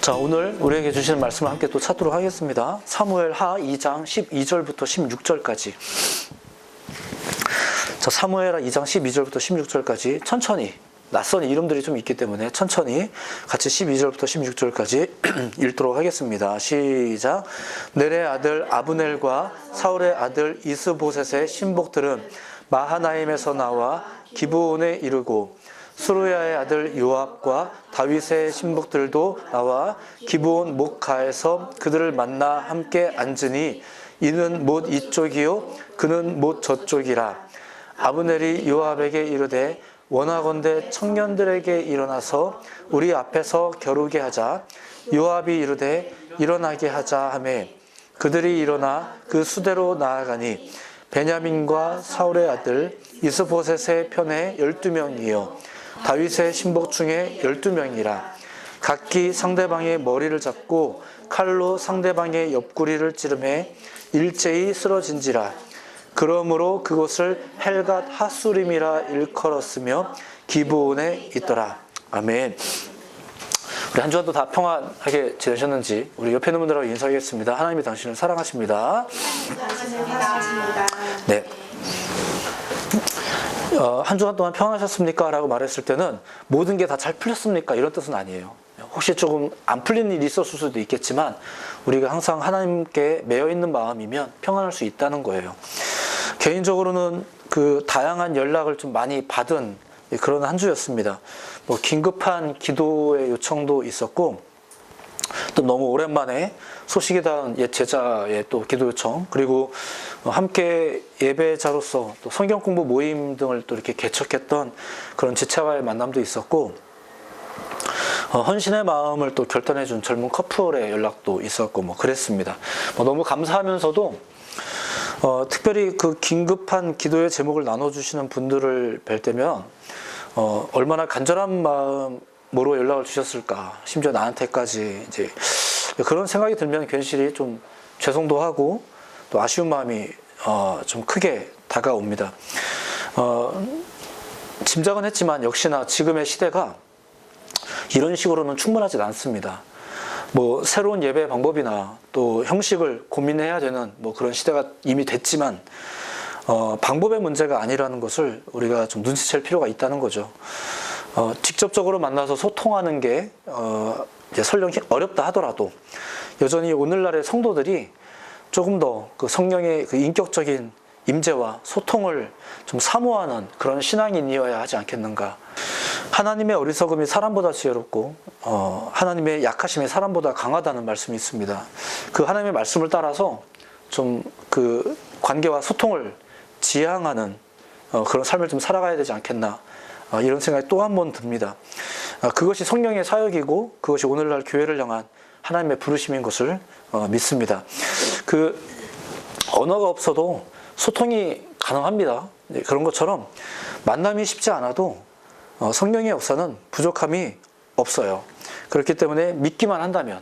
자, 오늘 우리에게 주시는 말씀을 함께 또 찾도록 하겠습니다. 사무엘하 2장 12절부터 16절까지. 자, 사무엘하 2장 12절부터 16절까지 천천히, 낯선 이름들이 좀 있기 때문에 천천히 같이 12절부터 16절까지 읽도록 하겠습니다. 시작. 넬의 아들 아브넬과 사울의 아들 이스보셋의 신복들은 마하나임에서 나와 기브온에 이르고, 수루야의 아들 요압과 다윗의 신복들도 나와 기브온 목가에서 그들을 만나 함께 앉으니 이는 못 이쪽이요 그는 못 저쪽이라. 아브넬이 요압에게 이르되 원하건대 청년들에게 일어나서 우리 앞에서 겨루게 하자. 요압이 이르되 일어나게 하자 하매 그들이 일어나 그 수대로 나아가니 베냐민과 사울의 아들 이스보셋의 편에 12명이요 다윗의 신복 중에 12명이라. 각기 상대방의 머리를 잡고 칼로 상대방의 옆구리를 찌르매 일제히 쓰러진지라. 그러므로 그곳을 헬갓 하수림이라 일컬었으며 기브온에 있더라. 아멘. 우리 한 주간도 다 평안하게 지내셨는지 우리 옆에 있는 분들하고 인사하겠습니다. 하나님이 당신을 사랑하십니다. 사랑하십니다. 네. 한 주간 동안 평안하셨습니까? 라고 말했을 때는 모든 게 다 잘 풀렸습니까? 이런 뜻은 아니에요. 혹시 조금 안 풀린 일이 있었을 수도 있겠지만 우리가 항상 하나님께 매여 있는 마음이면 평안할 수 있다는 거예요. 개인적으로는 그 다양한 연락을 좀 많이 받은 그런 한 주였습니다. 뭐 긴급한 기도의 요청도 있었고, 또 너무 오랜만에 소식이 닿은 옛 제자의 또 기도 요청, 그리고 함께 예배자로서 또 성경 공부 모임 등을 또 이렇게 개척했던 그런 지체와의 만남도 있었고, 헌신의 마음을 또 결단해준 젊은 커플의 연락도 있었고 뭐 그랬습니다. 너무 감사하면서도 특별히 그 긴급한 기도의 제목을 나눠주시는 분들을 뵐 때면 얼마나 간절한 마음으로 연락을 주셨을까, 심지어 나한테까지 이제 그런 생각이 들면 괜시리 좀 죄송도 하고 또 아쉬운 마음이 좀 크게 다가옵니다. 짐작은 했지만 역시나 지금의 시대가 이런 식으로는 충분하지 않습니다. 뭐 새로운 예배 방법이나 또 형식을 고민해야 되는 뭐 그런 시대가 이미 됐지만 방법의 문제가 아니라는 것을 우리가 좀 눈치챌 필요가 있다는 거죠. 직접적으로 만나서 소통하는 게 이제 설령 어렵다 하더라도 여전히 오늘날의 성도들이 조금 더 그 성령의 그 인격적인 임재와 소통을 좀 사모하는 그런 신앙인이어야 하지 않겠는가. 하나님의 어리석음이 사람보다 지혜롭고 하나님의 약하심이 사람보다 강하다는 말씀이 있습니다. 그 하나님의 말씀을 따라서 좀 그 관계와 소통을 지향하는 그런 삶을 좀 살아가야 되지 않겠나, 이런 생각이 또 한 번 듭니다. 그것이 성령의 사역이고 그것이 오늘날 교회를 향한 하나님의 부르심인 것을 믿습니다. 그 언어가 없어도 소통이 가능합니다. 그런 것처럼 만남이 쉽지 않아도 성령의 역사는 부족함이 없어요. 그렇기 때문에 믿기만 한다면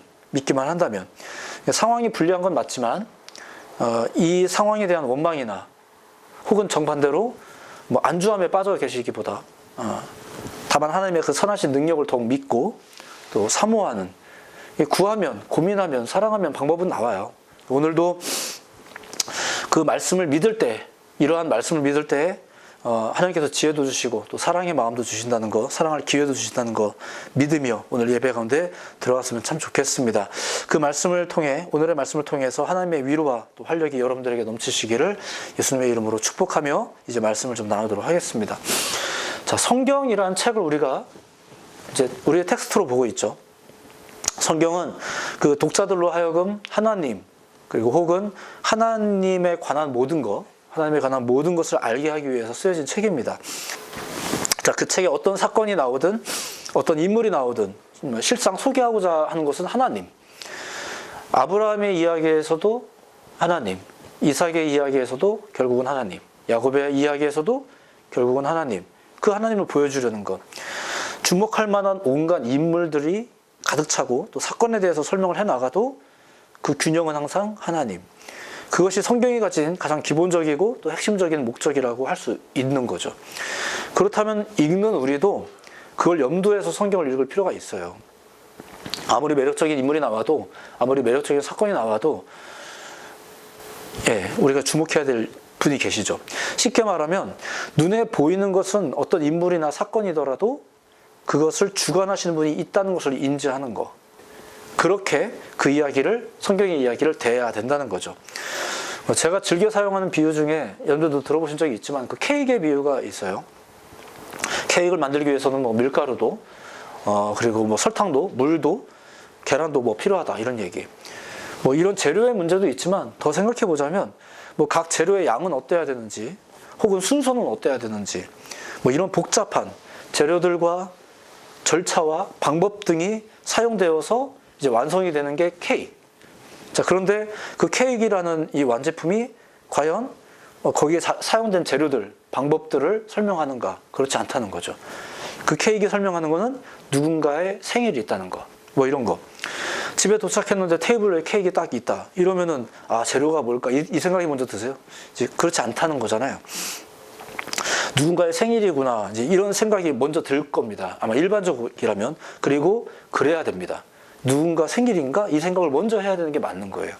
상황이 불리한 건 맞지만 이 상황에 대한 원망이나 혹은 정반대로 뭐 안주함에 빠져 계시기보다 다만 하나님의 그 선하신 능력을 더욱 믿고 또 사모하는, 구하면, 고민하면, 사랑하면 방법은 나와요. 오늘도 그 말씀을 믿을 때, 이러한 말씀을 믿을 때 하나님께서 지혜도 주시고 또 사랑의 마음도 주신다는 거, 사랑할 기회도 주신다는 거 믿으며 오늘 예배 가운데 들어갔으면 참 좋겠습니다. 그 말씀을 통해, 오늘의 말씀을 통해서 하나님의 위로와 또 활력이 여러분들에게 넘치시기를 예수님의 이름으로 축복하며 이제 말씀을 좀 나누도록 하겠습니다. 자, 성경이라는 책을 우리가 이제 우리의 텍스트로 보고 있죠. 성경은 그 독자들로 하여금 하나님, 그리고 혹은 하나님에 관한 모든 것, 하나님에 관한 모든 것을 알게 하기 위해서 쓰여진 책입니다. 자, 그 책에 어떤 사건이 나오든 어떤 인물이 나오든 실상 소개하고자 하는 것은 하나님. 아브라함의 이야기에서도 하나님, 이삭의 이야기에서도 결국은 하나님, 야곱의 이야기에서도 결국은 하나님. 그 하나님을 보여주려는 것. 주목할 만한 온갖 인물들이 가득 차고 또 사건에 대해서 설명을 해나가도 그 균형은 항상 하나님. 그것이 성경이 가진 가장 기본적이고 또 핵심적인 목적이라고 할 수 있는 거죠. 그렇다면 읽는 우리도 그걸 염두에서 성경을 읽을 필요가 있어요. 아무리 매력적인 인물이 나와도, 아무리 매력적인 사건이 나와도, 우리가 주목해야 될 분이 계시죠. 쉽게 말하면 눈에 보이는 것은 어떤 인물이나 사건이더라도 그것을 주관하시는 분이 있다는 것을 인지하는 거. 그렇게 그 이야기를, 성경의 이야기를 대해야 된다는 거죠. 제가 즐겨 사용하는 비유 중에 여러분들도 들어보신 적이 있지만 그 케이크의 비유가 있어요. 케이크를 만들기 위해서는 뭐 밀가루도 그리고 뭐 설탕도, 물도, 계란도 뭐 필요하다, 이런 얘기. 뭐 이런 재료의 문제도 있지만 더 생각해 보자면 뭐 각 재료의 양은 어때야 되는지, 혹은 순서는 어때야 되는지, 뭐 이런 복잡한 재료들과 절차와 방법 등이 사용되어서 이제 완성이 되는 게 케이크. 자, 그런데 그 케이크라는 이 완제품이 과연 거기에 사용된 재료들, 방법들을 설명하는가? 그렇지 않다는 거죠. 그 케이크에 설명하는 거는 누군가의 생일이 있다는 거, 뭐 이런 거. 집에 도착했는데 테이블에 케이크 딱 있다, 이러면은 아, 재료가 뭘까? 이 생각이 먼저 드세요? 이제 그렇지 않다는 거잖아요. 누군가의 생일이구나, 이제 이런 생각이 먼저 들 겁니다. 아마 일반적이라면. 그리고 그래야 됩니다. 누군가 생일인가? 이 생각을 먼저 해야 되는 게 맞는 거예요.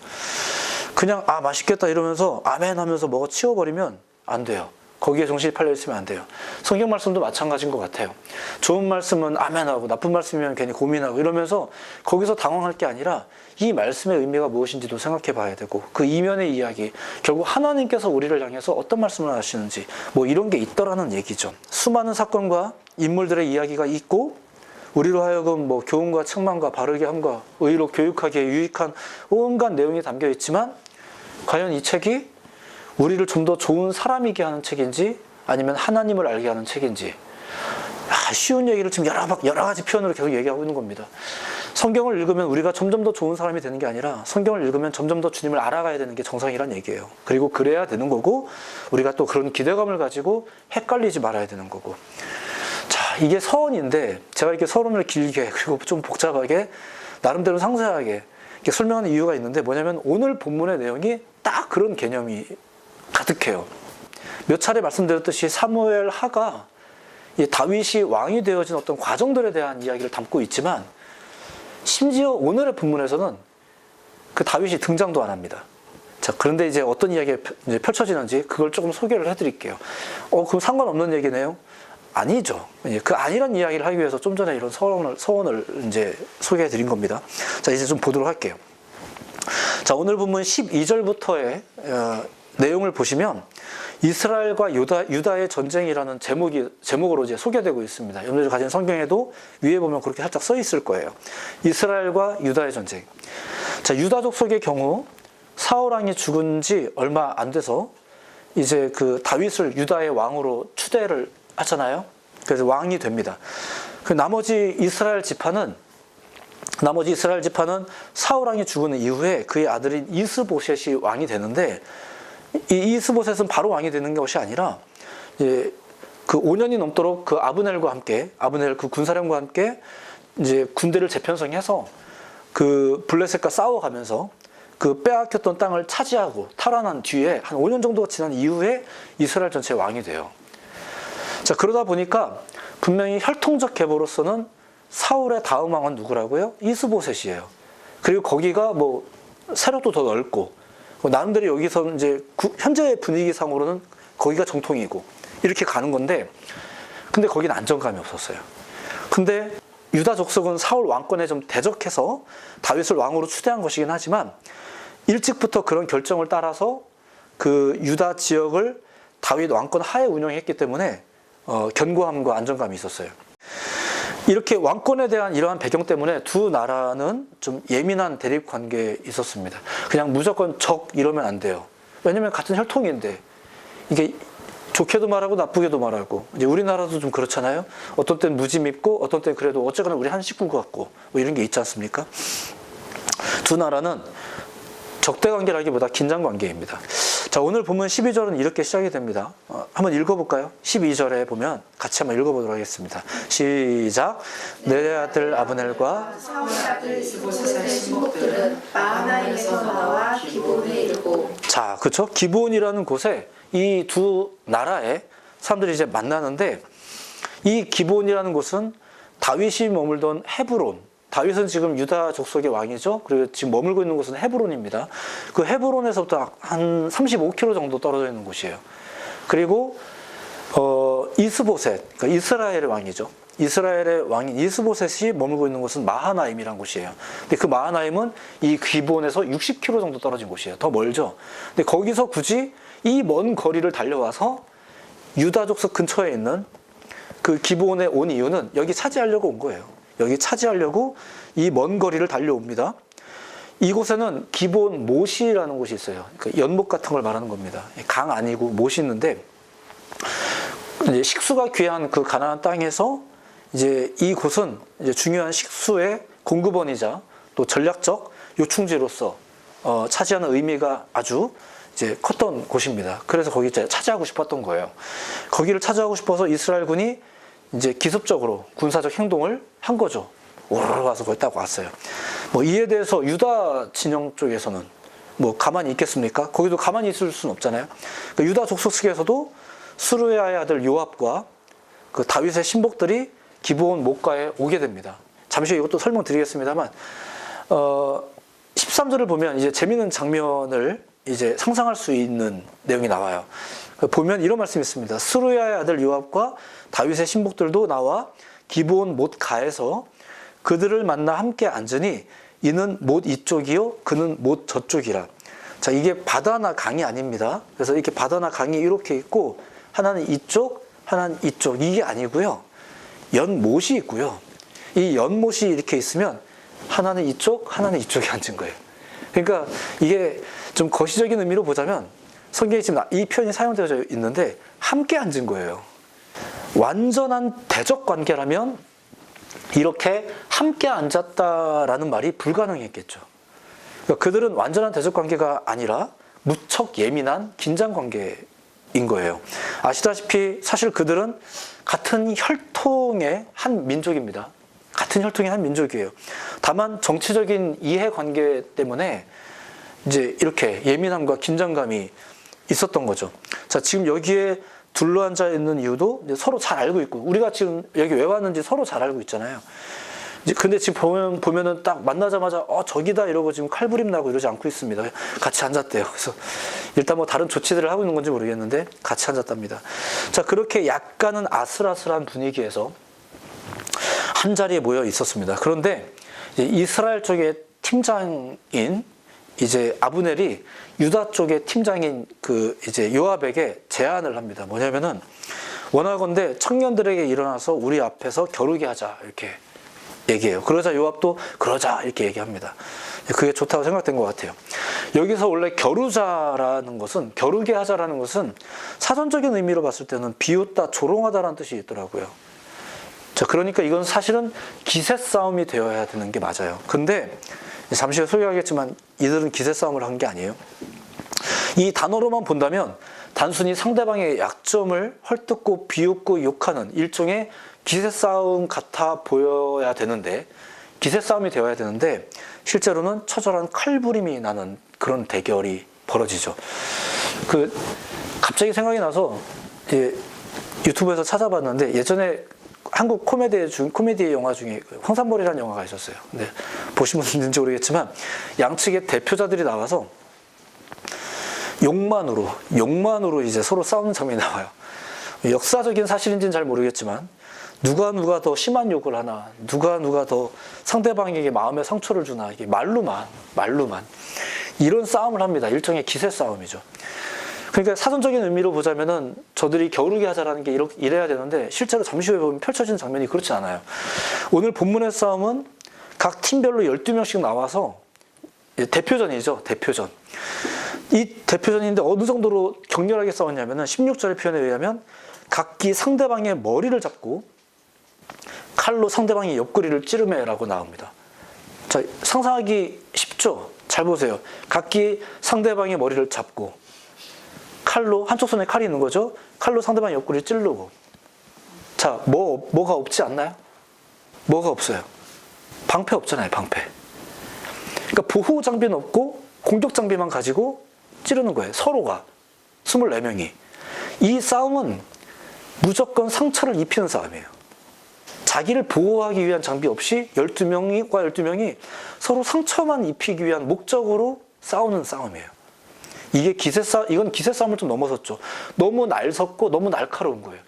그냥 아, 맛있겠다 이러면서 아멘 하면서 먹어 치워버리면 안 돼요. 거기에 정신이 팔려 있으면 안 돼요. 성경 말씀도 마찬가지인 것 같아요. 좋은 말씀은 아멘하고 나쁜 말씀이면 괜히 고민하고 이러면서 거기서 당황할 게 아니라 이 말씀의 의미가 무엇인지도 생각해 봐야 되고, 그 이면의 이야기, 결국 하나님께서 우리를 향해서 어떤 말씀을 하시는지 뭐 이런 게 있더라는 얘기죠. 수많은 사건과 인물들의 이야기가 있고, 우리로 하여금 뭐 교훈과 책망과 바르게 함과 의로 교육하기에 유익한 온갖 내용이 담겨 있지만, 과연 이 책이 우리를 좀 더 좋은 사람이게 하는 책인지 아니면 하나님을 알게 하는 책인지, 쉬운 얘기를 지금 여러 가지 표현으로 계속 얘기하고 있는 겁니다. 성경을 읽으면 우리가 점점 더 좋은 사람이 되는 게 아니라 성경을 읽으면 점점 더 주님을 알아가야 되는 게 정상이란 얘기예요. 그리고 그래야 되는 거고, 우리가 또 그런 기대감을 가지고 헷갈리지 말아야 되는 거고. 자, 이게 서론인데 제가 이렇게 서론을 길게 그리고 좀 복잡하게 나름대로 상세하게 이렇게 설명하는 이유가 있는데, 뭐냐면 오늘 본문의 내용이 딱 그런 개념이 가득해요. 몇 차례 말씀드렸듯이 사무엘 하가 다윗이 왕이 되어진 어떤 과정들에 대한 이야기를 담고 있지만, 심지어 오늘의 본문에서는 그 다윗이 등장도 안 합니다. 자, 그런데 이제 어떤 이야기가 이제 펼쳐지는지 그걸 조금 소개를 해드릴게요. 그럼 상관없는 얘기네요? 아니죠. 그 아니란 이야기를 하기 위해서 좀 전에 이런 서원을 이제 소개해 드린 겁니다. 자, 이제 좀 보도록 할게요. 자, 오늘 본문 12절부터의 내용을 보시면 이스라엘과 유다의 전쟁이라는 제목으로 이제 소개되고 있습니다. 여러분들이 가진 성경에도 위에 보면 그렇게 살짝 써 있을 거예요. 이스라엘과 유다의 전쟁. 자, 유다 족속의 경우 사울 왕이 죽은 지 얼마 안 돼서 이제 그 다윗을 유다의 왕으로 추대를 하잖아요. 그래서 왕이 됩니다. 그 나머지 이스라엘 지파는 사울 왕이 죽은 이후에 그의 아들인 이스보셋이 왕이 되는데, 이 이스보셋은 바로 왕이 되는 것이 아니라 이제 그 5년이 넘도록 그 아브넬 그 군사령과 함께 이제 군대를 재편성해서 그 블레셋과 싸워가면서 그 빼앗겼던 땅을 차지하고 탈환한 뒤에 한 5년 정도가 지난 이후에 이스라엘 전체의 왕이 돼요. 자, 그러다 보니까 분명히 혈통적 계보로서는 사울의 다음 왕은 누구라고요? 이스보셋이에요. 그리고 거기가 뭐 세력도 더 넓고, 나름대로 여기서 이제 현재의 분위기상으로는 거기가 정통이고 이렇게 가는 건데, 근데 거기는 안정감이 없었어요. 근데 유다 족속은 사울 왕권에 좀 대적해서 다윗을 왕으로 추대한 것이긴 하지만, 일찍부터 그런 결정을 따라서 그 유다 지역을 다윗 왕권 하에 운영했기 때문에 견고함과 안정감이 있었어요. 이렇게 왕권에 대한 이러한 배경 때문에 두 나라는 좀 예민한 대립 관계에 있었습니다. 그냥 무조건 적 이러면 안 돼요. 왜냐면 같은 혈통인데, 이게 좋게도 말하고 나쁘게도 말하고, 이제 우리나라도 좀 그렇잖아요. 어떤 때는 무지 밉고 어떤 때는 그래도 어쨌거나 우리 한 식구 같고 뭐 이런 게 있지 않습니까? 두 나라는 적대 관계라기보다 긴장 관계입니다. 자, 오늘 보면 12절은 이렇게 시작이 됩니다. 한번 읽어볼까요? 12절에 보면 같이 한번 읽어보도록 하겠습니다. 시작. 내 아들 아브넬과 사울 아들 이스보셋의 신복들은 마하나임에서 나와 기브온에 이르고. 자, 그렇죠? 기브온이라는 곳에 이 두 나라의 사람들이 이제 만나는데, 이 기브온이라는 곳은 다윗이 머물던 헤브론, 다윗은 지금 유다 족속의 왕이죠. 그리고 지금 머물고 있는 곳은 헤브론입니다. 그 헤브론에서부터 한 35km 정도 떨어져 있는 곳이에요. 그리고 이스보셋, 그러니까 이스라엘의 왕이죠. 이스라엘의 왕인 이스보셋이 머물고 있는 곳은 마하나임이라는 곳이에요. 근데 그 마하나임은 이 기브온에서 60km 정도 떨어진 곳이에요. 더 멀죠. 근데 거기서 굳이 이 먼 거리를 달려와서 유다 족속 근처에 있는 그 기브온에 온 이유는 여기 차지하려고 온 거예요. 여기 차지하려고 이 먼 거리를 달려옵니다. 이곳에는 기브온 못이라는 곳이 있어요. 그러니까 연못 같은 걸 말하는 겁니다. 강 아니고 못이 있는데 이제 식수가 귀한 그 가나안 땅에서 이제 이곳은 이제 중요한 식수의 공급원이자 또 전략적 요충지로서 차지하는 의미가 아주 이제 컸던 곳입니다. 그래서 거기 이제 차지하고 싶었던 거예요. 거기를 차지하고 싶어서 이스라엘군이 이제 기습적으로 군사적 행동을 한 거죠. 오르르 와서 거기 딱 왔어요. 뭐 이에 대해서 유다 진영 쪽에서는 뭐 가만히 있겠습니까? 거기도 가만히 있을 수는 없잖아요. 그러니까 유다 족속 측에서도 스루야의 아들 요압과 그 다윗의 신복들이 기브온 못가에 오게 됩니다. 잠시 이것도 설명드리겠습니다만 13절을 보면 이제 재미있는 장면을 이제 상상할 수 있는 내용이 나와요. 보면 이런 말씀이 있습니다. 스루야의 아들 요압과 다윗의 신복들도 나와 기브온 못가에서 그들을 만나 함께 앉으니 이는 못 이쪽이요 그는 못 저쪽이라. 자, 이게 바다나 강이 아닙니다. 그래서 이렇게 바다나 강이 이렇게 있고 하나는 이쪽, 하나는 이쪽, 이게 아니고요. 연못이 있고요. 이 연못이 이렇게 있으면 하나는 이쪽, 하나는 이쪽에 앉은 거예요. 그러니까 이게 좀 거시적인 의미로 보자면 성경에 지금 이 표현이 사용되어 있는데 함께 앉은 거예요. 완전한 대적 관계라면 이렇게 함께 앉았다라는 말이 불가능했겠죠. 그러니까 그들은 완전한 대적 관계가 아니라 무척 예민한 긴장 관계인 거예요. 아시다시피 사실 그들은 같은 혈통의 한 민족입니다. 같은 혈통의 한 민족이에요. 다만 정치적인 이해관계 때문에 이제 이렇게 예민함과 긴장감이 있었던 거죠. 자, 지금 여기에 둘러앉아 있는 이유도 이제 서로 잘 알고 있고, 우리가 지금 여기 왜 왔는지 서로 잘 알고 있잖아요. 이제 근데 지금 보면은 딱 만나자마자 저기다 이러고 지금 칼부림 나고 이러지 않고 있습니다. 같이 앉았대요. 그래서 일단 뭐 다른 조치들을 하고 있는 건지 모르겠는데 같이 앉았답니다. 자, 그렇게 약간은 아슬아슬한 분위기에서 한 자리에 모여 있었습니다. 그런데 이제 이스라엘 쪽의 팀장인 이제 아브넬이 유다 쪽의 팀장인 그 이제 요압에게 제안을 합니다. 뭐냐면은 원하건대 청년들에게 일어나서 우리 앞에서 겨루게 하자 이렇게 얘기해요. 그러자 요압도 그러자 이렇게 얘기합니다. 그게 좋다고 생각된 것 같아요. 여기서 원래 겨루게 하자라는 것은 사전적인 의미로 봤을 때는 비웃다, 조롱하다라는 뜻이 있더라고요. 자, 그러니까 이건 사실은 기세 싸움이 되어야 되는 게 맞아요. 근데 잠시 후에 소개하겠지만 이들은 기세 싸움을 한 게 아니에요. 이 단어로만 본다면 단순히 상대방의 약점을 헐뜯고 비웃고 욕하는 일종의 기세 싸움 같아 보여야 되는데, 기세 싸움이 되어야 되는데 실제로는 처절한 칼부림이 나는 그런 대결이 벌어지죠. 갑자기 생각이 나서 유튜브에서 찾아봤는데 예전에 한국 코미디 영화 중에 황산벌이라는 영화가 있었어요. 근데 보신 분 있는지 모르겠지만 양측의 대표자들이 나와서 욕만으로 이제 서로 싸우는 장면이 나와요. 역사적인 사실인지는 잘 모르겠지만 누가 더 심한 욕을 하나, 누가 더 상대방에게 마음의 상처를 주나, 이게 말로만 이런 싸움을 합니다. 일종의 기세 싸움이죠. 그러니까 사전적인 의미로 보자면은 저들이 겨루게 하자라는 게 이래야 되는데 실제로 잠시 후에 보면 펼쳐지는 장면이 그렇지 않아요. 오늘 본문의 싸움은 각 팀별로 12명씩 나와서 대표전이죠. 대표전. 이 대표전인데 어느 정도로 격렬하게 싸웠냐면은 16절의 표현에 의하면 각기 상대방의 머리를 잡고 칼로 상대방의 옆구리를 찌르매라고 나옵니다. 자, 상상하기 쉽죠? 잘 보세요. 각기 상대방의 머리를 잡고 칼로, 한쪽 손에 칼이 있는 거죠. 칼로 상대방의 옆구리를 찌르고. 자, 뭐가 없지 않나요? 뭐가 없어요? 방패 없잖아요, 방패. 그러니까 보호 장비는 없고 공격 장비만 가지고 찌르는 거예요. 서로가 24명이. 이 싸움은 무조건 상처를 입히는 싸움이에요. 자기를 보호하기 위한 장비 없이 12명이 서로 상처만 입히기 위한 목적으로 싸우는 싸움이에요. 이건 기세 싸움을 좀 넘어섰죠. 너무 날섰고 너무 날카로운 거예요.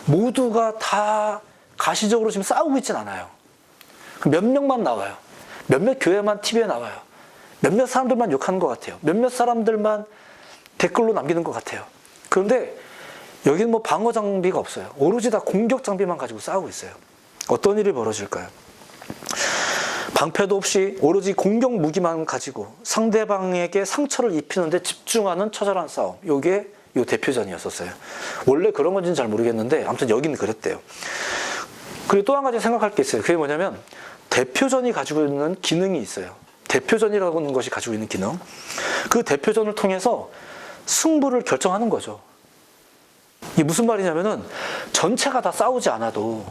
모두가 다 가시적으로 지금 싸우고 있진 않아요. 몇 명만 나와요. 몇몇 교회만 TV에 나와요. 몇몇 사람들만 욕하는 것 같아요. 몇몇 사람들만 댓글로 남기는 것 같아요. 그런데 여기는 뭐 방어 장비가 없어요. 오로지 다 공격 장비만 가지고 싸우고 있어요. 어떤 일이 벌어질까요? 방패도 없이 오로지 공격 무기만 가지고 상대방에게 상처를 입히는데 집중하는 처절한 싸움. 요게 요 대표전이었었어요. 원래 그런 건지는 잘 모르겠는데 아무튼 여기는 그랬대요. 그리고 또 한 가지 생각할 게 있어요. 그게 뭐냐면 대표전이 가지고 있는 기능이 있어요. 대표전이라고 하는 것이 가지고 있는 기능. 그 대표전을 통해서 승부를 결정하는 거죠. 이게 무슨 말이냐면은 전체가 다 싸우지 않아도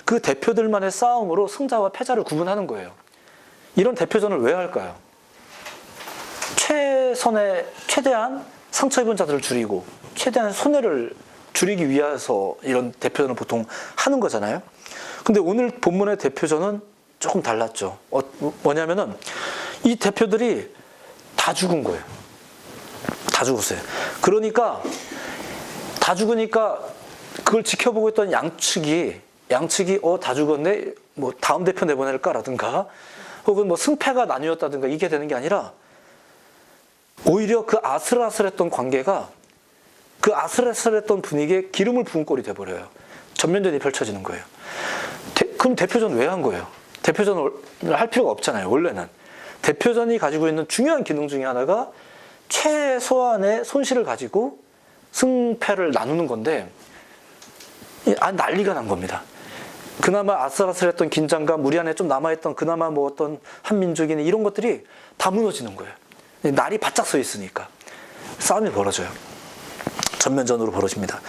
그 대표들만의 싸움으로 승자와 패자를 구분하는 거예요. 이런 대표전을 왜 할까요? 최대한 상처 입은 자들을 줄이고 최대한 손해를 줄이기 위해서 이런 대표전을 보통 하는 거잖아요. 근데 오늘 본문의 대표전은 조금 달랐죠. 뭐냐면은 이 대표들이 다 죽은 거예요. 다 죽었어요. 그러니까 다 죽으니까 그걸 지켜보고 있던 양측이 다 죽었네, 뭐 다음 대표 내보낼까라든가 혹은 뭐 승패가 나뉘었다든가 이게 되는 게 아니라 오히려 그 아슬아슬했던 관계가 그 아슬아슬했던 분위기에 기름을 부은 꼴이 돼버려요. 전면전이 펼쳐지는 거예요. 그럼 대표전 왜 한 거예요? 대표전을 할 필요가 없잖아요. 원래는 대표전이 가지고 있는 중요한 기능 중에 하나가 최소한의 손실을 가지고 승패를 나누는 건데 난리가 난 겁니다. 그나마 아슬아슬했던 긴장감, 우리 안에 좀 남아있던 그나마 뭐 어떤 한민족이나 이런 것들이 다 무너지는 거예요. 날이 바짝 서 있으니까 싸움이 벌어져요. 전면전으로 벌어집니다.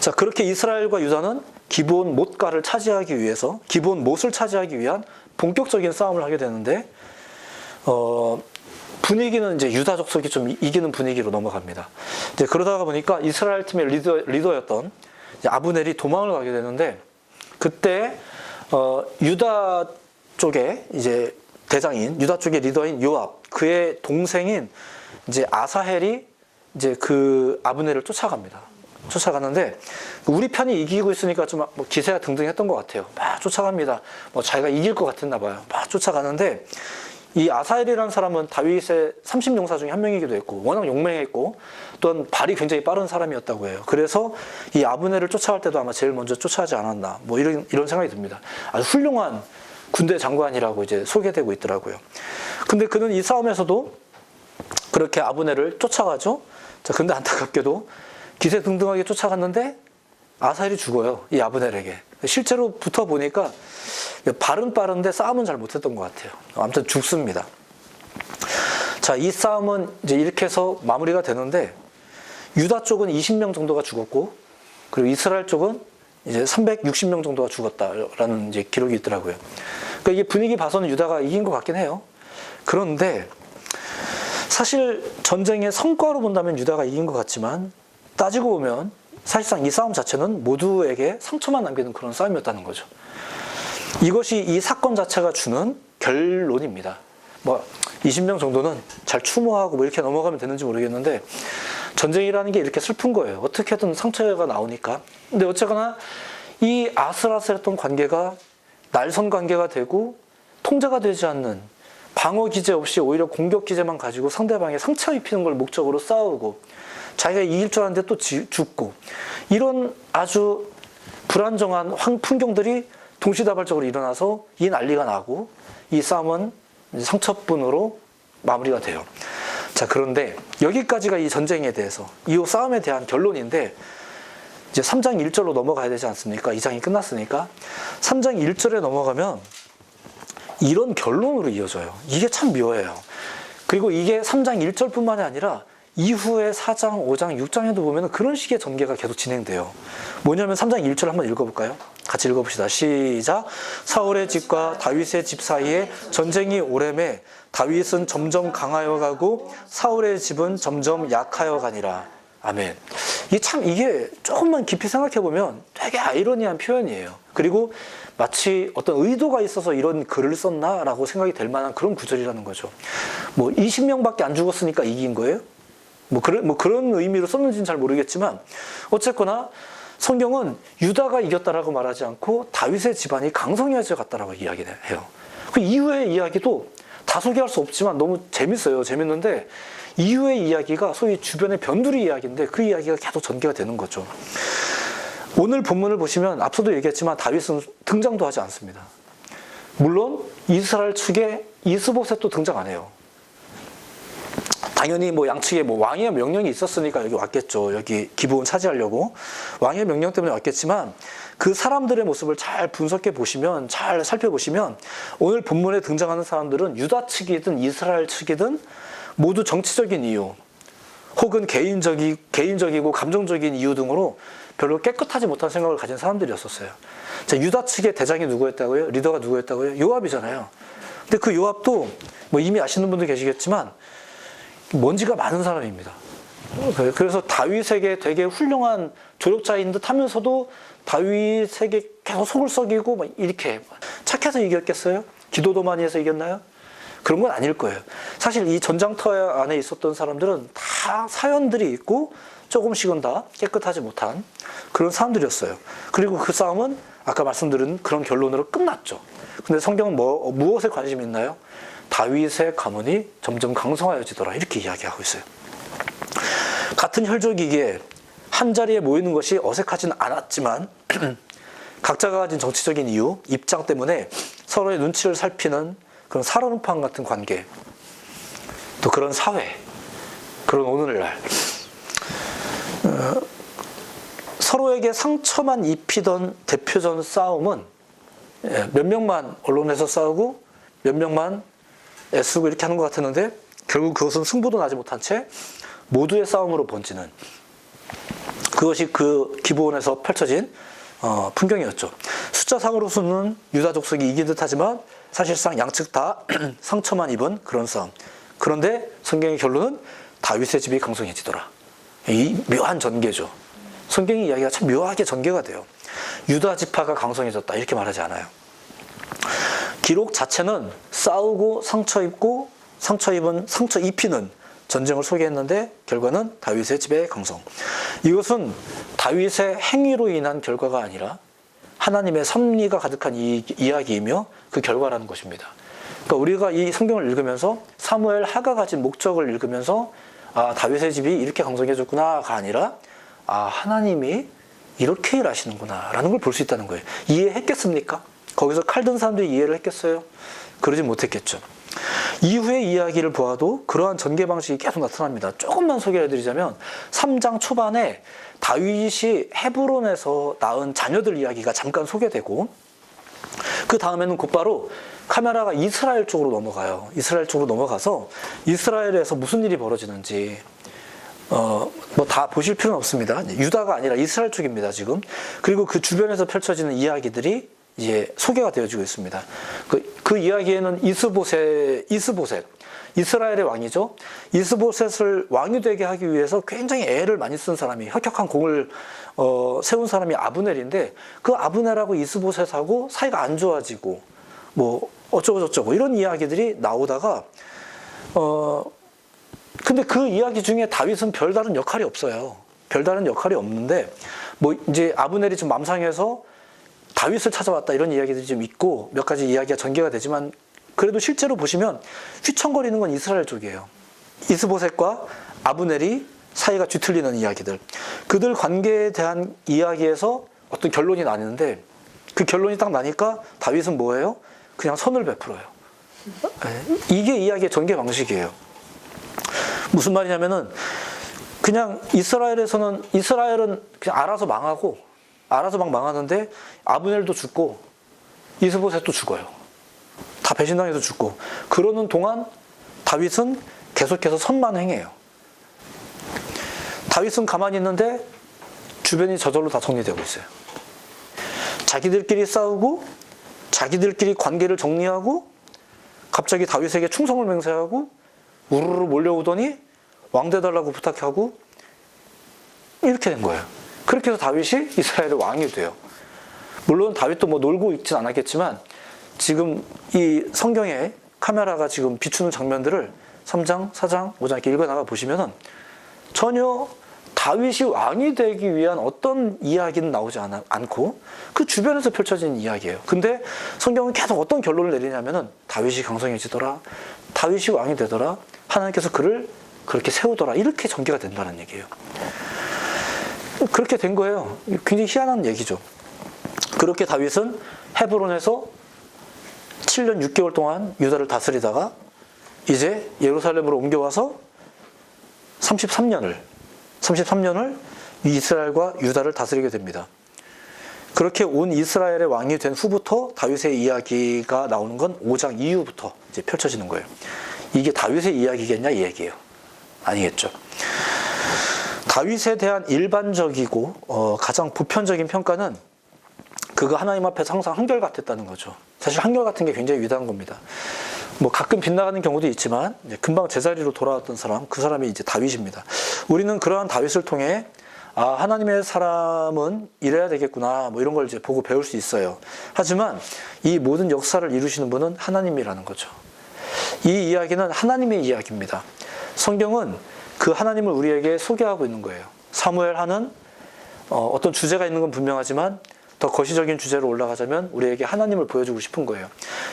자, 그렇게 이스라엘과 유다는 기브온 못가를 차지하기 위해서, 기브온 못을 차지하기 위한 본격적인 싸움을 하게 되는데, 분위기는 이제 유다 족속이 좀 이기는 분위기로 넘어갑니다. 이제 그러다가 보니까 이스라엘 팀의 리더였던 아브넬이 도망을 가게 되는데, 그때 유다 쪽에 이제 대장인, 유다 쪽의 리더인 요압, 그의 동생인 이제 아사헬이 이제 그 아브넬을 쫓아가는데 우리 편이 이기고 있으니까 좀 뭐 기세가 등등했던 것 같아요. 막 쫓아갑니다. 뭐 자기가 이길 것 같았나 봐요. 막 쫓아가는데 이 아사헬이라는 사람은 다윗의 30용사 중에 한 명이기도 했고 워낙 용맹했고 또한 발이 굉장히 빠른 사람이었다고 해요. 그래서 이 아브넬을 쫓아갈 때도 아마 제일 먼저 쫓아가지 않았나 뭐 이런 생각이 듭니다. 아주 훌륭한 군대 장관이라고 이제 소개되고 있더라고요. 근데 그는 이 싸움에서도 그렇게 아브넬을 쫓아가죠. 자, 근데 안타깝게도 기세 등등하게 쫓아갔는데 아사헬이 죽어요. 이 아브넬에게. 실제로 붙어보니까 발은 빠른데 싸움은 잘 못했던 것 같아요. 아무튼 죽습니다. 자, 이 싸움은 이제 이렇게 해서 마무리가 되는데 유다 쪽은 20명 정도가 죽었고 그리고 이스라엘 쪽은 이제 360명 정도가 죽었다라는 이제 기록이 있더라고요. 그러니까 이게 분위기 봐서는 유다가 이긴 것 같긴 해요. 그런데 사실 전쟁의 성과로 본다면 유다가 이긴 것 같지만 따지고 보면 사실상 이 싸움 자체는 모두에게 상처만 남기는 그런 싸움이었다는 거죠. 이것이 이 사건 자체가 주는 결론입니다. 뭐 20명 정도는 잘 추모하고 뭐 이렇게 넘어가면 되는지 모르겠는데 전쟁이라는 게 이렇게 슬픈 거예요. 어떻게든 상처가 나오니까. 근데 어쨌거나 이 아슬아슬했던 관계가 날선 관계가 되고 통제가 되지 않는 방어 기제 없이 오히려 공격 기제만 가지고 상대방에 상처 입히는 걸 목적으로 싸우고 자기가 이길 줄 알았는데 또 죽고 이런 아주 불안정한 풍경들이 동시다발적으로 일어나서 이 난리가 나고 이 싸움은 상처뿐으로 마무리가 돼요. 자, 그런데 여기까지가 이 전쟁에 대해서 이 싸움에 대한 결론인데 이제 3장 1절로 넘어가야 되지 않습니까? 2장이 끝났으니까 3장 1절에 넘어가면 이런 결론으로 이어져요. 이게 참 묘해요. 그리고 이게 3장 1절뿐만이 아니라 이후에 4장, 5장, 6장에도 보면 그런 식의 전개가 계속 진행돼요. 뭐냐면 3장 1절 한번 읽어볼까요? 같이 읽어봅시다. 시작. 사울의 집과 다윗의 집 사이에 전쟁이 오래매 다윗은 점점 강하여 가고 사울의 집은 점점 약하여 가니라. 아멘. 이게 조금만 깊이 생각해 보면 되게 아이러니한 표현이에요. 그리고 마치 어떤 의도가 있어서 이런 글을 썼나라고 생각이 될 만한 그런 구절이라는 거죠. 뭐 20명밖에 안 죽었으니까 이긴 거예요? 뭐 그런 의미로 썼는지는 잘 모르겠지만 어쨌거나 성경은 유다가 이겼다라고 말하지 않고 다윗의 집안이 강성해져 갔다라고 이야기해요. 그 이후의 이야기도 다 소개할 수 없지만 너무 재밌어요. 재밌는데 이후의 이야기가 소위 주변의 변두리 이야기인데 그 이야기가 계속 전개가 되는 거죠. 오늘 본문을 보시면 앞서도 얘기했지만 다윗은 등장도 하지 않습니다. 물론 이스라엘 측에 이스보셋도 등장 안 해요. 당연히 뭐 양측에 뭐 왕의 명령이 있었으니까 여기 왔겠죠. 여기 기브온 차지하려고 왕의 명령 때문에 왔겠지만 그 사람들의 모습을 잘 분석해 보시면, 잘 살펴보시면 오늘 본문에 등장하는 사람들은 유다 측이든 이스라엘 측이든 모두 정치적인 이유 혹은 개인적이고 감정적인 이유 등으로 별로 깨끗하지 못한 생각을 가진 사람들이었었어요. 자, 유다 측의 대장이 누구였다고요? 리더가 누구였다고요? 요압이잖아요. 근데 그 요압도 뭐 이미 아시는 분들 계시겠지만 먼지가 많은 사람입니다. 그래서 다윗에게 되게 훌륭한 조력자인 듯 하면서도 다윗에게 계속 속을 썩이고 막 이렇게 착해서 이겼겠어요? 기도도 많이 해서 이겼나요? 그런 건 아닐 거예요. 사실 이 전장터 안에 있었던 사람들은 다 사연들이 있고 조금씩은 다 깨끗하지 못한 그런 사람들이었어요. 그리고 그 싸움은 아까 말씀드린 그런 결론으로 끝났죠. 근데 성경은 무엇에 관심이 있나요? 다윗의 가문이 점점 강성하여지더라 이렇게 이야기하고 있어요. 같은 혈족이기에 한 자리에 모이는 것이 어색하진 않았지만 각자가 가진 정치적인 이유, 입장 때문에 서로의 눈치를 살피는 그런 살얼음판 같은 관계, 또 그런 사회, 그런 오늘날 서로에게 상처만 입히던 대표적 싸움은 몇 명만 언론에서 싸우고 몇 명만 애쓰고 이렇게 하는 것 같았는데 결국 그것은 승부도 나지 못한 채 모두의 싸움으로 번지는 그것이 그 기브온에서 펼쳐진 풍경이었죠. 숫자상으로서는 유다 족속이 이긴 듯하지만 사실상 양측 다 상처만 입은 그런 싸움. 그런데 성경의 결론은 다윗의 집이 강성해지더라. 이 묘한 전개죠. 성경의 이야기가 참 묘하게 전개가 돼요. 유다 지파가 강성해졌다 이렇게 말하지 않아요. 기록 자체는 싸우고 상처 입히는 전쟁을 소개했는데 결과는 다윗의 집의 강성. 이것은 다윗의 행위로 인한 결과가 아니라 하나님의 섭리가 가득한 이야기이며 그 결과라는 것입니다. 그러니까 우리가 이 성경을 읽으면서 사무엘 하가 가진 목적을 읽으면서 아, 다윗의 집이 이렇게 강성해졌구나가 아니라 아, 하나님이 이렇게 일하시는구나 라는 걸 볼 수 있다는 거예요. 이해했겠습니까? 거기서 칼 든 사람들이 이해를 했겠어요? 그러지 못했겠죠. 이후의 이야기를 보아도 그러한 전개 방식이 계속 나타납니다. 조금만 소개해드리자면 3장 초반에 다윗이 헤브론에서 낳은 자녀들 이야기가 잠깐 소개되고 그 다음에는 곧바로 카메라가 이스라엘 쪽으로 넘어가요. 이스라엘 쪽으로 넘어가서 이스라엘에서 무슨 일이 벌어지는지 뭐 다 보실 필요는 없습니다. 유다가 아니라 이스라엘 쪽입니다, 지금. 그리고 그 주변에서 펼쳐지는 이야기들이 이제 소개가 되어지고 있습니다. 그 이야기에는 이스보셋, 이스라엘의 왕이죠. 이스보셋을 왕이 되게 하기 위해서 굉장히 애를 많이 쓴 사람이, 혁혁한 공을 세운 사람이 아브넬인데 그 아브넬하고 이스보셋하고 사이가 안 좋아지고 뭐 어쩌고저쩌고 이런 이야기들이 나오다가 근데 그 이야기 중에 다윗은 별다른 역할이 없어요. 별다른 역할이 없는데 뭐 이제 아브넬이 좀 맘상해서 다윗을 찾아왔다 이런 이야기들이 좀 있고 몇 가지 이야기가 전개가 되지만 그래도 실제로 보시면 휘청거리는 건 이스라엘 쪽이에요. 이스보셋과 아브넬이 사이가 뒤틀리는 이야기들. 그들 관계에 대한 이야기에서 어떤 결론이 나는데 그 결론이 딱 나니까 다윗은 뭐예요? 그냥 선을 베풀어요. 이게 이야기의 전개 방식이에요. 무슨 말이냐면은 그냥 이스라엘은 그냥 알아서 망하고 알아서 막 망하는데 아브넬도 죽고 이스보셋도 죽어요. 다 배신당해서 죽고 그러는 동안 다윗은 계속해서 선만 행해요. 다윗은 가만히 있는데 주변이 저절로 다 정리되고 있어요. 자기들끼리 싸우고 자기들끼리 관계를 정리하고 갑자기 다윗에게 충성을 맹세하고 우르르 몰려오더니 왕 돼달라고 부탁하고 이렇게 된 거예요. 그렇게 해서 다윗이 이스라엘의 왕이 돼요. 물론 다윗도 뭐 놀고 있진 않았겠지만 지금 이 성경에 카메라가 지금 비추는 장면들을 3장, 4장, 5장 이렇게 읽어나가 보시면은 전혀 다윗이 왕이 되기 위한 어떤 이야기는 나오지 않고 그 주변에서 펼쳐진 이야기예요. 근데 성경은 계속 어떤 결론을 내리냐면은 다윗이 강성해지더라, 다윗이 왕이 되더라, 하나님께서 그를 그렇게 세우더라, 이렇게 전개가 된다는 얘기예요. 그렇게 된 거예요. 굉장히 희한한 얘기죠. 그렇게 다윗은 헤브론에서 7년 6개월 동안 유다를 다스리다가 이제 예루살렘으로 옮겨와서 33년을 이스라엘과 유다를 다스리게 됩니다. 그렇게 온 이스라엘의 왕이 된 후부터 다윗의 이야기가 나오는 건 5장 이후부터 이제 펼쳐지는 거예요. 이게 다윗의 이야기겠냐 이 얘기예요. 아니겠죠. 다윗에 대한 일반적이고 가장 보편적인 평가는 그가 하나님 앞에서 항상 한결같았다는 거죠. 사실 한결같은 게 굉장히 위대한 겁니다. 뭐 가끔 빗나가는 경우도 있지만 금방 제자리로 돌아왔던 사람, 그 사람이 이제 다윗입니다. 우리는 그러한 다윗을 통해 아, 하나님의 사람은 이래야 되겠구나, 뭐 이런 걸 이제 보고 배울 수 있어요. 하지만 이 모든 역사를 이루시는 분은 하나님이라는 거죠. 이 이야기는 하나님의 이야기입니다. 성경은 그 하나님을 우리에게 소개하고 있는 거예요. 사무엘하는 어떤 주제가 있는 건 분명하지만 더 거시적인 주제로 올라가자면 우리에게 하나님을 보여주고 싶은 거예요.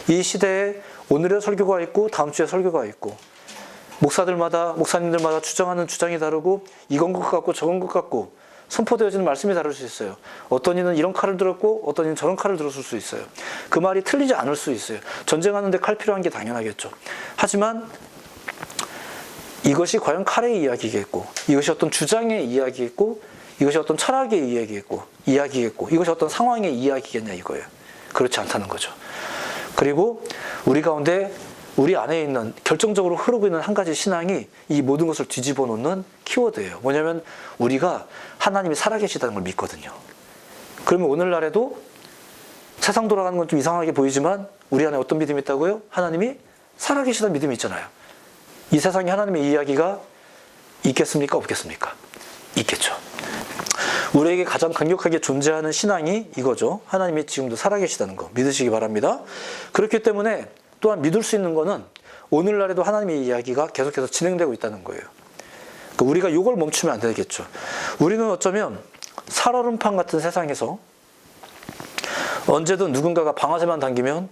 이 시대에 오늘의 설교가 있고 다음 주에 설교가 있고 목사님들마다 주장하는 주장이 다르고 이건 것 같고 저건 것 같고 선포되어지는 말씀이 다를 수 있어요. 어떤 이는 이런 칼을 들었고 어떤 이는 저런 칼을 들었을 수 있어요. 그 말이 틀리지 않을 수 있어요. 전쟁하는데 칼 필요한 게 당연하겠죠. 하지만 이것이 과연 칼의 이야기겠고, 이것이 어떤 주장의 이야기겠고, 이것이 어떤 철학의 이야기겠고, 이것이 어떤 상황의 이야기겠냐 이거예요. 그렇지 않다는 거죠. 그리고 우리 가운데 우리 안에 있는 결정적으로 흐르고 있는 한 가지 신앙이 이 모든 것을 뒤집어 놓는 키워드예요. 뭐냐면 우리가 하나님이 살아계시다는 걸 믿거든요. 그러면 오늘날에도 세상 돌아가는 건 좀 이상하게 보이지만 우리 안에 어떤 믿음이 있다고요? 하나님이 살아계시다는 믿음이 있잖아요. 이 세상에 하나님의 이야기가 있겠습니까? 없겠습니까? 있겠죠. 우리에게 가장 강력하게 존재하는 신앙이 이거죠. 하나님이 지금도 살아계시다는 거 믿으시기 바랍니다. 그렇기 때문에 또한 믿을 수 있는 거는 오늘날에도 하나님의 이야기가 계속해서 진행되고 있다는 거예요. 그러니까 우리가 이걸 멈추면 안 되겠죠. 우리는 어쩌면 살얼음판 같은 세상에서 언제든 누군가가 방아쇠만 당기면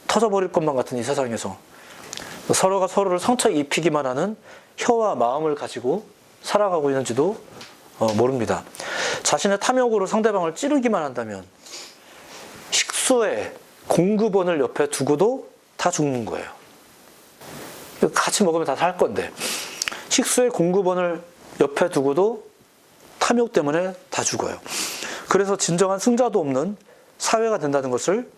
터져버릴 것만 같은 이 세상에서 서로가 서로를 상처 입히기만 하는 혀와 마음을 가지고 살아가고 있는지도 모릅니다. 자신의 탐욕으로 상대방을 찌르기만 한다면 식수에 공급원을 옆에 두고도 다 죽는 거예요. 같이 먹으면 다 살 건데 식수에 공급원을 옆에 두고도 탐욕 때문에 다 죽어요. 그래서 진정한 승자도 없는 사회가 된다는 것을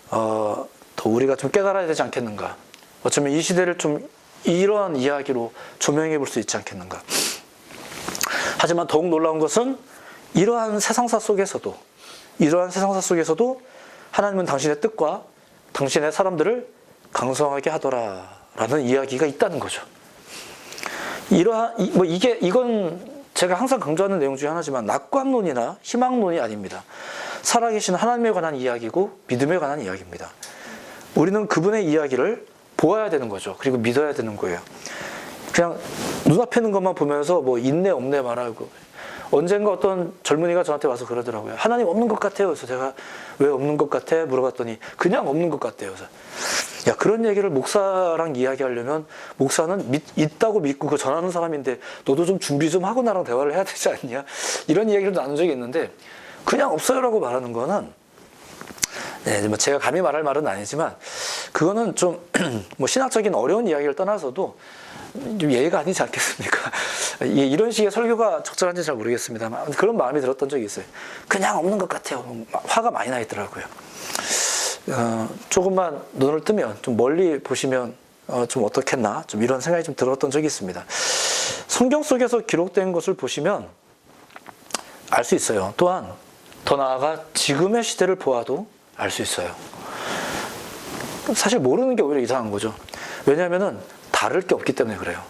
더 우리가 좀 깨달아야 되지 않겠는가. 어쩌면 이 시대를 좀 이러한 이야기로 조명해 볼 수 있지 않겠는가. 하지만 더욱 놀라운 것은 이러한 세상사 속에서도 하나님은 당신의 뜻과 당신의 사람들을 강성하게 하더라라는 이야기가 있다는 거죠. 이건 제가 항상 강조하는 내용 중에 하나지만 낙관론이나 희망론이 아닙니다. 살아계신 하나님에 관한 이야기고 믿음에 관한 이야기입니다. 우리는 그분의 이야기를 보아야 되는 거죠. 그리고 믿어야 되는 거예요. 그냥 눈앞에 있는 것만 보면서 뭐 있네 없네 말하고. 언젠가 어떤 젊은이가 저한테 와서 그러더라고요. 하나님 없는 것 같아요. 그래서 제가 왜 없는 것 같아? 물어봤더니 그냥 없는 것 같대요. 그래서 야, 그런 얘기를 목사랑 이야기하려면 목사는 있다고 믿고 그 전하는 사람인데 너도 좀 준비 좀 하고 나랑 대화를 해야 되지 않냐? 이런 이야기를 나눈 적이 있는데 그냥 없어요라고 말하는 거는 뭐 제가 감히 말할 말은 아니지만 그거는 좀 뭐 신학적인 어려운 이야기를 떠나서도 좀 예의가 아니지 않겠습니까? 이런 식의 설교가 적절한지 잘 모르겠습니다만 그런 마음이 들었던 적이 있어요. 그냥 없는 것 같아요. 화가 많이 나 있더라고요. 조금만 눈을 뜨면 좀 멀리 보시면 좀 어떻겠나 좀 이런 생각이 좀 들었던 적이 있습니다. 성경 속에서 기록된 것을 보시면 알 수 있어요. 또한 더 나아가 지금의 시대를 보아도 알 수 있어요. 사실 모르는 게 오히려 이상한 거죠. 왜냐하면은 다를 게 없기 때문에 그래요.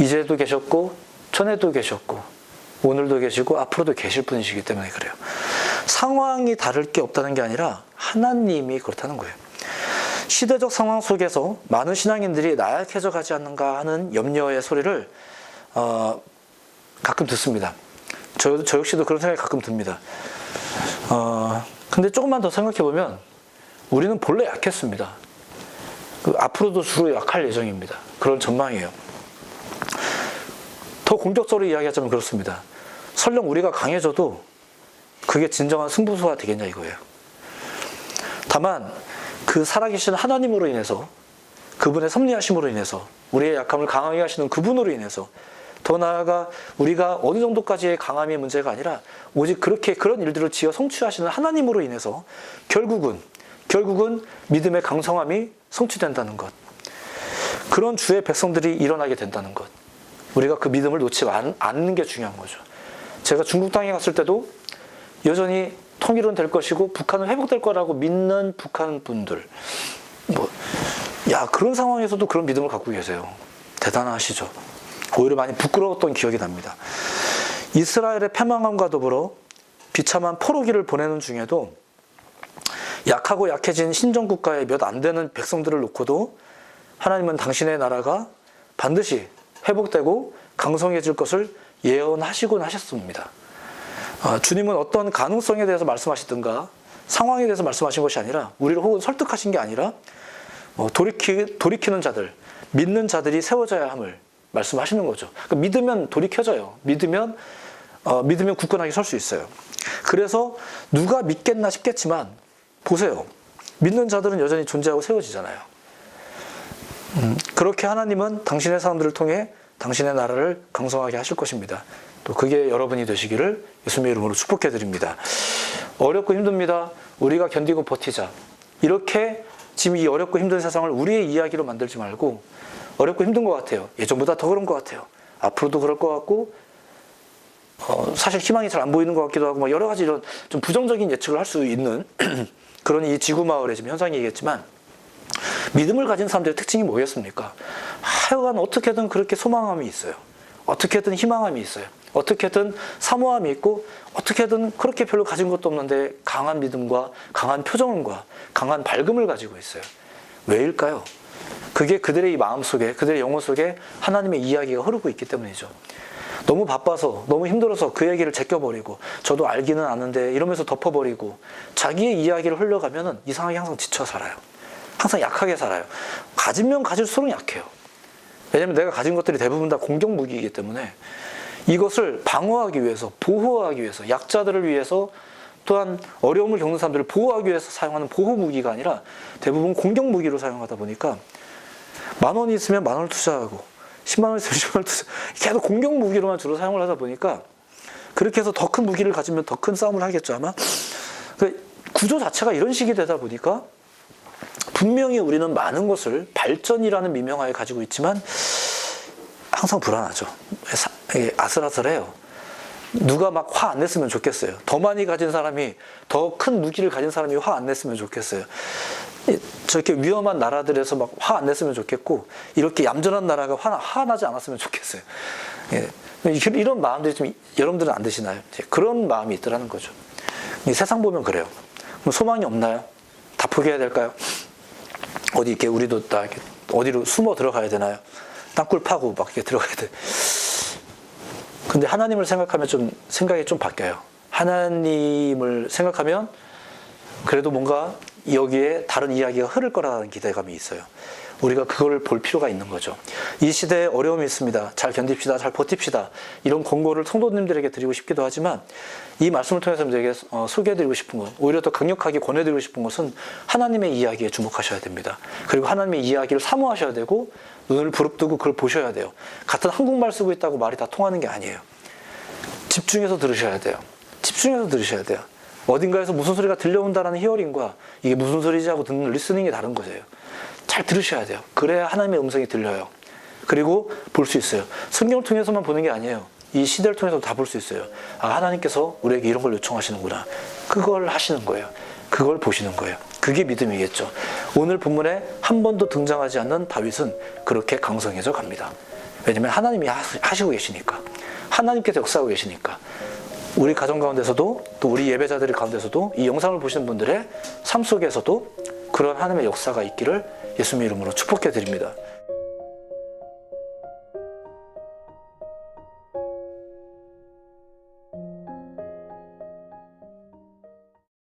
이제도 계셨고 전에도 계셨고 오늘도 계시고 앞으로도 계실 분이시기 때문에 그래요. 상황이 다를 게 없다는 게 아니라 하나님이 그렇다는 거예요. 시대적 상황 속에서 많은 신앙인들이 나약해져 가지 않는가 하는 염려의 소리를 가끔 듣습니다. 저 역시도 그런 생각이 가끔 듭니다. 근데 조금만 더 생각해보면 우리는 본래 약했습니다. 앞으로도 주로 약할 예정입니다. 그런 전망이에요. 더 공격적으로 이야기하자면 그렇습니다. 설령 우리가 강해져도 그게 진정한 승부수가 되겠냐 이거예요. 다만 그 살아계신 하나님으로 인해서, 그분의 섭리하심으로 인해서, 우리의 약함을 강하게 하시는 그분으로 인해서, 더 나아가 우리가 어느 정도까지의 강함이 문제가 아니라 오직 그런 일들을 지어 성취하시는 하나님으로 인해서 결국은 믿음의 강성함이 성취된다는 것, 그런 주의 백성들이 일어나게 된다는 것, 우리가 그 믿음을 놓지 않는 게 중요한 거죠. 제가 중국 땅에 갔을 때도 여전히 통일은 될 것이고 북한은 회복될 거라고 믿는 북한 분들, 그런 상황에서도 그런 믿음을 갖고 계세요. 대단하시죠. 오히려 많이 부끄러웠던 기억이 납니다. 이스라엘의 패망함과 더불어 비참한 포로기를 보내는 중에도 약하고 약해진 신정국가의 몇 안 되는 백성들을 놓고도 하나님은 당신의 나라가 반드시 회복되고 강성해질 것을 예언하시곤 하셨습니다. 주님은 어떤 가능성에 대해서 말씀하시든가 상황에 대해서 말씀하신 것이 아니라, 우리를 혹은 설득하신 게 아니라 돌이키는 자들, 믿는 자들이 세워져야 함을 말씀하시는 거죠. 그러니까 믿으면 돌이켜져요. 믿으면 굳건하게 설 수 있어요. 그래서 누가 믿겠나 싶겠지만 보세요. 믿는 자들은 여전히 존재하고 세워지잖아요. 그렇게 하나님은 당신의 사람들을 통해 당신의 나라를 강성하게 하실 것입니다. 또 그게 여러분이 되시기를 예수님의 이름으로 축복해 드립니다. 어렵고 힘듭니다. 우리가 견디고 버티자. 이렇게 지금 이 어렵고 힘든 세상을 우리의 이야기로 만들지 말고, 어렵고 힘든 것 같아요. 예전보다 더 그런 것 같아요. 앞으로도 그럴 것 같고, 사실 희망이 잘 안 보이는 것 같기도 하고, 여러 가지 이런 좀 부정적인 예측을 할 수 있는 그런 이 지구 마을의 지금 현상이겠지만, 믿음을 가진 사람들의 특징이 뭐겠습니까? 하여간 어떻게든 그렇게 소망함이 있어요. 어떻게든 희망함이 있어요. 어떻게든 사모함이 있고, 어떻게든 그렇게 별로 가진 것도 없는데 강한 믿음과 강한 표정과 강한 밝음을 가지고 있어요. 왜일까요? 그게 그들의 이 마음 속에, 그들의 영혼 속에 하나님의 이야기가 흐르고 있기 때문이죠. 너무 바빠서, 너무 힘들어서 그 얘기를 제껴버리고, 저도 알기는 아는데 이러면서 덮어버리고 자기의 이야기를 흘려가면은 이상하게 항상 지쳐 살아요. 항상 약하게 살아요. 가지면 가질수록 약해요. 왜냐면 내가 가진 것들이 대부분 다 공격 무기이기 때문에 이것을 방어하기 위해서, 보호하기 위해서, 약자들을 위해서, 또한 어려움을 겪는 사람들을 보호하기 위해서 사용하는 보호 무기가 아니라 대부분 공격 무기로 사용하다 보니까 10,000원이 있으면 10,000원을 투자하고 100,000원 있으면 100,000원을 투자, 계속 공격 무기로만 주로 사용을 하다 보니까 그렇게 해서 더 큰 무기를 가지면 더 큰 싸움을 하겠죠 아마. 구조 자체가 이런 식이 되다 보니까 분명히 우리는 많은 것을 발전이라는 미명하에 가지고 있지만 항상 불안하죠. 아슬아슬해요. 누가 막 화 안 냈으면 좋겠어요. 더 많이 가진 사람이, 더 큰 무기를 가진 사람이 화 안 냈으면 좋겠어요. 저렇게 위험한 나라들에서 막 화 안 냈으면 좋겠고, 이렇게 얌전한 나라가 화나지 않았으면 좋겠어요. 이런 마음들이 좀 여러분들은 안 드시나요? 그런 마음이 있더라는 거죠. 이 세상 보면 그래요. 그럼 소망이 없나요? 다 포기해야 될까요? 어디 이렇게 우리도 다 이렇게 어디로 숨어 들어가야 되나요? 땅굴 파고 막 이렇게 들어가야 돼. 근데 하나님을 생각하면 좀 생각이 좀 바뀌어요. 하나님을 생각하면 그래도 뭔가 여기에 다른 이야기가 흐를 거라는 기대감이 있어요. 우리가 그걸 볼 필요가 있는 거죠. 이 시대에 어려움이 있습니다. 잘 견딥시다. 잘 버팁시다. 이런 권고를 성도님들에게 드리고 싶기도 하지만, 이 말씀을 통해서 여러분들에게 소개해드리고 싶은 것, 오히려 더 강력하게 권해드리고 싶은 것은 하나님의 이야기에 주목하셔야 됩니다. 그리고 하나님의 이야기를 사모하셔야 되고, 눈을 부릅뜨고 그걸 보셔야 돼요. 같은 한국말 쓰고 있다고 말이 다 통하는 게 아니에요. 집중해서 들으셔야 돼요. 집중해서 들으셔야 돼요. 어딘가에서 무슨 소리가 들려온다는 히어링과 이게 무슨 소리지 하고 듣는 리스닝이 다른 거예요. 잘 들으셔야 돼요. 그래야 하나님의 음성이 들려요. 그리고 볼 수 있어요. 성경을 통해서만 보는 게 아니에요. 이 시대를 통해서 다 볼 수 있어요. 아, 하나님께서 우리에게 이런 걸 요청하시는구나. 그걸 하시는 거예요. 그걸 보시는 거예요. 그게 믿음이겠죠. 오늘 본문에 한 번도 등장하지 않는 다윗은 그렇게 강성해져 갑니다. 왜냐하면 하나님이 하시고 계시니까. 하나님께서 역사하고 계시니까 우리 가정 가운데서도 또 우리 예배자들 가운데서도 이 영상을 보시는 분들의 삶 속에서도 그런 하나님의 역사가 있기를 예수님의 이름으로 축복해 드립니다.